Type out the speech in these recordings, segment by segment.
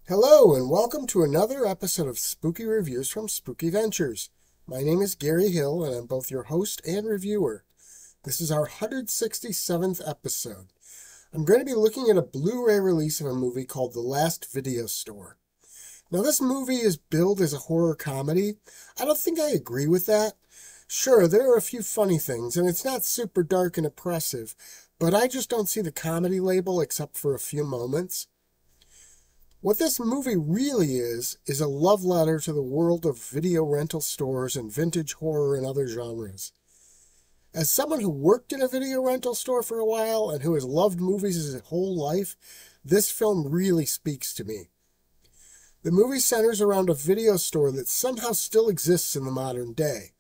Hello, and welcome to another episode of Spooky Reviews from Spooky Ventures. My name is Gary Hill, and I'm both your host and reviewer. This is our 167th episode. I'm going to be looking at a Blu-ray release of a movie called The Last Video Store. Now, this movie is billed as a horror comedy. I don't think I agree with that. Sure, there are a few funny things, and it's not super dark and oppressive, but I just don't see the comedy label except for a few moments. What this movie really is a love letter to the world of video rental stores and vintage horror and other genres. As someone who worked in a video rental store for a while and who has loved movies his whole life, this film really speaks to me. The movie centers around a video store that somehow still exists in the modern day.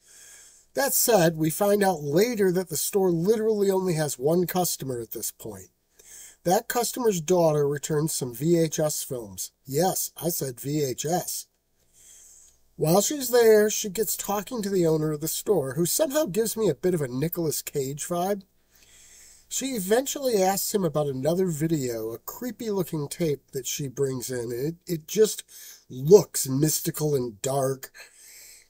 That said, we find out later that the store literally only has one customer at this point. That customer's daughter returns some VHS films. Yes, I said VHS. While she's there, she gets talking to the owner of the store, who somehow gives me a bit of a Nicolas Cage vibe. She eventually asks him about another video, a creepy-looking tape that she brings in, and it just looks mystical and dark.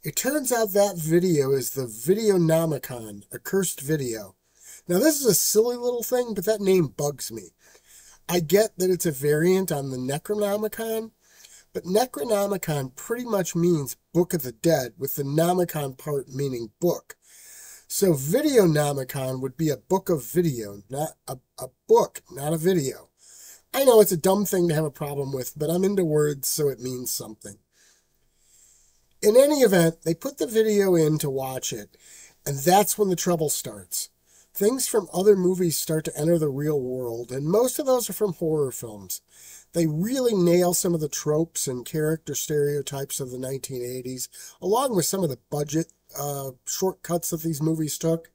It turns out that video is the Videonomicon, a cursed video. Now, this is a silly little thing, but that name bugs me. I get that it's a variant on the Necronomicon, but Necronomicon pretty much means Book of the Dead, with the Nomicon part meaning book. So Videonomicon would be a book of video, not a book, not a video. I know it's a dumb thing to have a problem with, but I'm into words, so it means something. In any event, they put the video in to watch it, and that's when the trouble starts. Things from other movies start to enter the real world, and most of those are from horror films. They really nail some of the tropes and character stereotypes of the 1980s, along with some of the budget shortcuts that these movies took.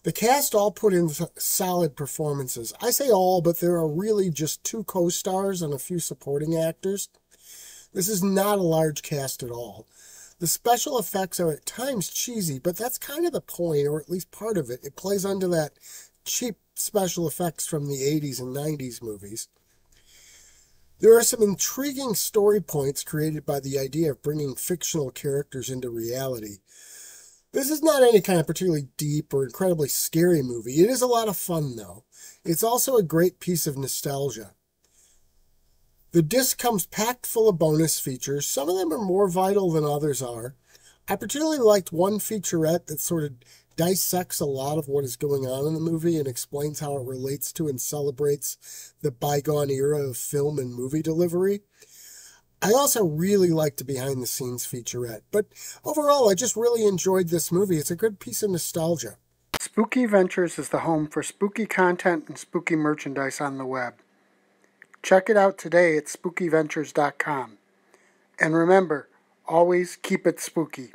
The cast all put in solid performances. I say all, but there are really just 2 co-stars and a few supporting actors. This is not a large cast at all. The special effects are at times cheesy, but that's kind of the point, or at least part of it. It plays onto that cheap special effects from the 80s and 90s movies. There are some intriguing story points created by the idea of bringing fictional characters into reality. This is not any kind of particularly deep or incredibly scary movie. It is a lot of fun, though. It's also a great piece of nostalgia. The disc comes packed full of bonus features. Some of them are more vital than others are. I particularly liked one featurette that sort of dissects a lot of what is going on in the movie and explains how it relates to and celebrates the bygone era of film and movie delivery. I also really liked the behind-the-scenes featurette, but overall I just really enjoyed this movie. It's a good piece of nostalgia. Spooky Ventures is the home for spooky content and spooky merchandise on the web. Check it out today at spookyventures.com. And remember, always keep it spooky.